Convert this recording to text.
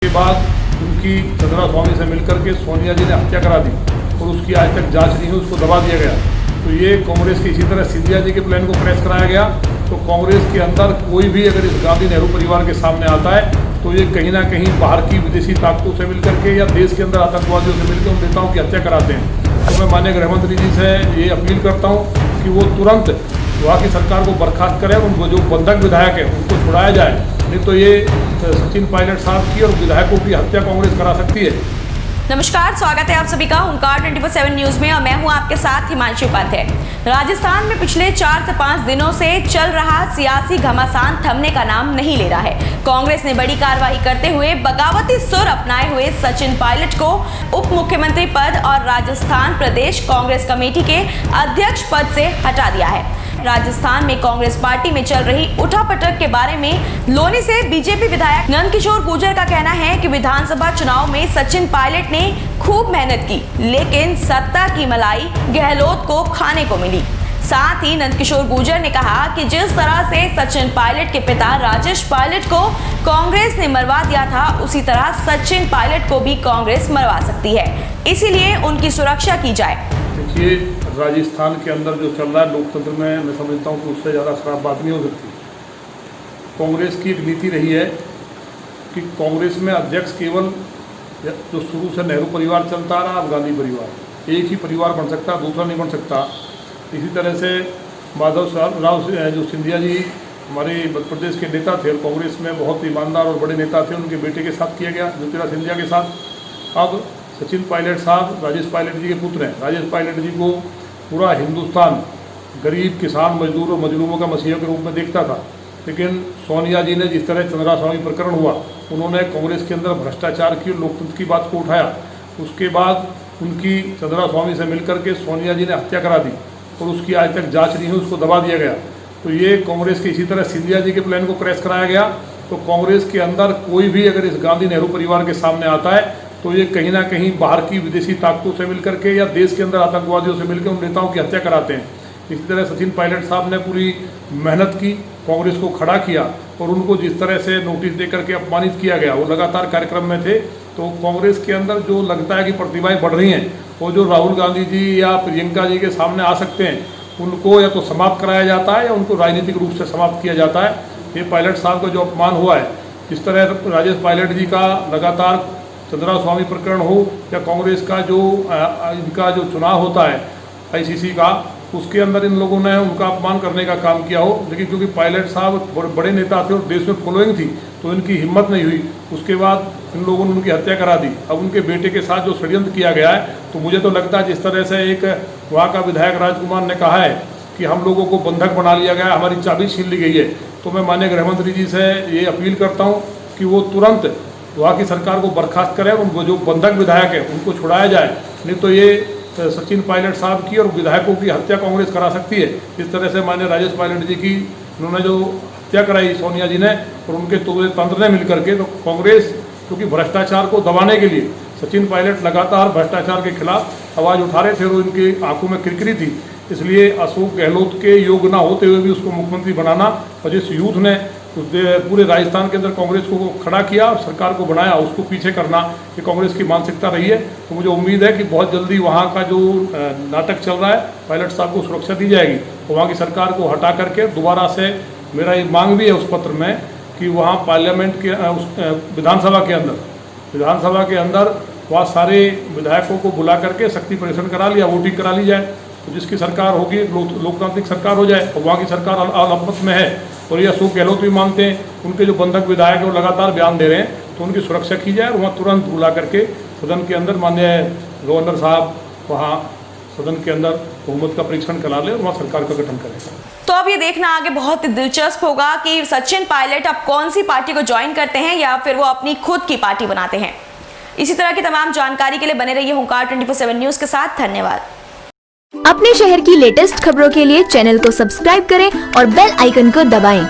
के बाद उनकी चंद्रा स्वामी से मिलकर के सोनिया जी ने हत्या करा दी और उसकी आज तक जांच नहीं हुई, उसको दबा दिया गया। तो ये कांग्रेस के इसी तरह सिंधिया जी के प्लान को क्रैश कराया गया। तो कांग्रेस के अंदर कोई भी अगर इस गांधी नेहरू परिवार के सामने आता है तो ये कहीं ना कहीं बाहर की विदेशी ताकतों से मिलकर के या देश के अंदर आतंकवादियों से मिलकर उन नेताओं की हत्या कराते हैं। तो मैं माननीय गृहमंत्री जी से ये अपील करता हूँ कि वो तुरंत वहाँ की सरकार को बर्खास्त करें, उनको जो बंधक विधायक है उनको छुड़ाया जाए, नहीं तो ये सचिन पायलट साहब की और विधायकों की हत्या कांग्रेस करा सकती है। नमस्कार, स्वागत है आप सभी का हुंकार 24/7 न्यूज में और मैं हूं आपके साथ हिमांशु उपाध्याय। राजस्थान में पिछले 4 से 5 दिनों से चल रहा सियासी घमासान थमने का नाम नहीं ले रहा है। कांग्रेस ने बड़ी कार्रवाई करते हुए बगावती सुर अपनाए हुए सचिन पायलट को उप मुख्यमंत्री पद और राजस्थान प्रदेश कांग्रेस कमेटी के अध्यक्ष पद से हटा दिया है। राजस्थान में कांग्रेस पार्टी में चल रही उठापटक के बारे में लोनी से बीजेपी विधायक नंदकिशोर गुर्जर का कहना है कि विधानसभा चुनाव में सचिन पायलट ने खूब मेहनत की, लेकिन सत्ता की मलाई गहलोत को खाने को मिली। साथ ही नंदकिशोर गुर्जर ने कहा कि जिस तरह से सचिन पायलट के पिता राजेश पायलट को कांग्रेस ने मरवा दिया था, उसी तरह सचिन पायलट को भी कांग्रेस मरवा सकती है, इसीलिए उनकी सुरक्षा की जाए। देखिए, राजस्थान के अंदर जो चल रहा है लोकतंत्र में, मैं समझता हूँ कि उससे ज़्यादा खराब बात नहीं हो सकती। कांग्रेस की एक नीति रही है कि कांग्रेस में अध्यक्ष केवल जो शुरू से नेहरू परिवार चलता रहा, अब गांधी परिवार, एक ही परिवार बन सकता, दूसरा नहीं बन सकता। इसी तरह से माधव राव जो सिंधिया जी हमारे मध्य प्रदेश के नेता थे और कांग्रेस में बहुत ईमानदार और बड़े नेता थे, उनके बेटे के साथ किया गया, ज्योतिरादित्य सिंधिया के साथ। अब सचिन पायलट साहब राजेश पायलट जी के पुत्र हैं। राजेश पायलट जी को पूरा हिंदुस्तान गरीब किसान मजदूर और मजलूमों का मसीहा के रूप में देखता था, लेकिन सोनिया जी ने जिस तरह चंद्रा स्वामी प्रकरण हुआ, उन्होंने कांग्रेस के अंदर भ्रष्टाचार की और लोकतंत्र की बात को उठाया। उसके बाद उनकी चंद्रा स्वामी से मिलकर के सोनिया जी ने हत्या करा दी और उसकी आज तक जांच नहीं हुई, उसको दबा दिया गया। तो ये कांग्रेस के इसी तरह सिंधिया जी के प्लान को क्रैश कराया गया। तो कांग्रेस के अंदर कोई भी अगर इस गांधी नेहरू परिवार के सामने आता है तो ये कहीं ना कहीं बाहर की विदेशी ताकतों से मिलकर के या देश के अंदर आतंकवादियों से मिलकर उन नेताओं की हत्या कराते हैं। इसी तरह सचिन पायलट साहब ने पूरी मेहनत की, कांग्रेस को खड़ा किया और उनको जिस तरह से नोटिस दे करके अपमानित किया गया, वो लगातार कार्यक्रम में थे। तो कांग्रेस के अंदर जो लगता है कि प्रतिभाएं बढ़ रही हैं, वो जो राहुल गांधी जी या प्रियंका जी के सामने आ सकते हैं, उनको या तो समाप्त कराया जाता है या उनको राजनीतिक रूप से समाप्त किया जाता है। ये पायलट साहब का जो अपमान हुआ है, इस तरह राजेश पायलट जी का लगातार चंद्रा स्वामी प्रकरण हो या कांग्रेस का जो इनका जो चुनाव होता है आईसीसी का, उसके अंदर इन लोगों ने उनका अपमान करने का काम किया हो। लेकिन क्योंकि पायलट साहब बड़े नेता थे और देश में फॉलोइंग थी, तो इनकी हिम्मत नहीं हुई। उसके बाद इन लोगों ने उनकी हत्या करा दी। अब उनके बेटे के साथ जो षड्यंत्र किया गया है, तो मुझे तो लगता है जिस तरह से एक वहाँ का विधायक राजकुमार ने कहा है कि हम लोगों को बंधक बना लिया गया, हमारी चाबी छीन ली गई है, तो मैं माननीय गृहमंत्री जी से ये अपील करता हूँ कि वो तुरंत वहाँ की सरकार को बर्खास्त करें, उनको जो बंधक विधायक है उनको छुड़ाया जाए, नहीं तो ये सचिन पायलट साहब की और विधायकों की हत्या कांग्रेस करा सकती है। इस तरह से माननीय राजेश पायलट जी की उन्होंने जो हत्या कराई सोनिया जी ने और उनके तंत्र ने मिलकर के, तो कांग्रेस क्योंकि भ्रष्टाचार को दबाने के लिए सचिन पायलट लगातार भ्रष्टाचार के खिलाफ आवाज़ उठा रहे थे और उनकी आंखों में किरकिरी थी, इसलिए अशोक गहलोत के योग्य न होते हुए भी उसको मुख्यमंत्री बनाना और जिस यूथ ने पूरे राजस्थान के अंदर कांग्रेस को खड़ा किया और सरकार को बनाया, उसको पीछे करना ये कांग्रेस की मानसिकता रही है। तो मुझे उम्मीद है कि बहुत जल्दी वहाँ का जो नाटक चल रहा है, पायलट साहब को सुरक्षा दी जाएगी और वहाँ की सरकार को हटा करके दोबारा से, मेरा ये मांग भी है उस पत्र में कि वहाँ पार्लियामेंट के विधानसभा के अंदर वहाँ सारे विधायकों को बुला करके शक्ति परीक्षण करा लिया, वोटिंग करा ली जाए, तो जिसकी सरकार होगी लोकतांत्रिक सरकार हो जाए। और वहाँ की सरकार अलपत में है और ये अशोक गहलोत भी मानते हैं, उनके जो बंधक विधायक है वो लगातार बयान दे रहे हैं, तो उनकी सुरक्षा की जाए और वहाँ तुरंत बुला करके सदन के अंदर माननीय गवर्नर साहब वहाँ सदन के अंदर बहुमत का परीक्षण करा ले और वहाँ सरकार का गठन करें। तो अब ये देखना आगे बहुत दिलचस्प होगा कि सचिन पायलट अब कौन सी पार्टी को ज्वाइन करते हैं या फिर वो अपनी खुद की पार्टी बनाते हैं। इसी तरह की तमाम जानकारी के लिए बने रहिए हुंकार 24/7 न्यूज के साथ। धन्यवाद। अपने शहर की लेटेस्ट खबरों के लिए चैनल को सब्सक्राइब करें और बेल आइकन को दबाएं।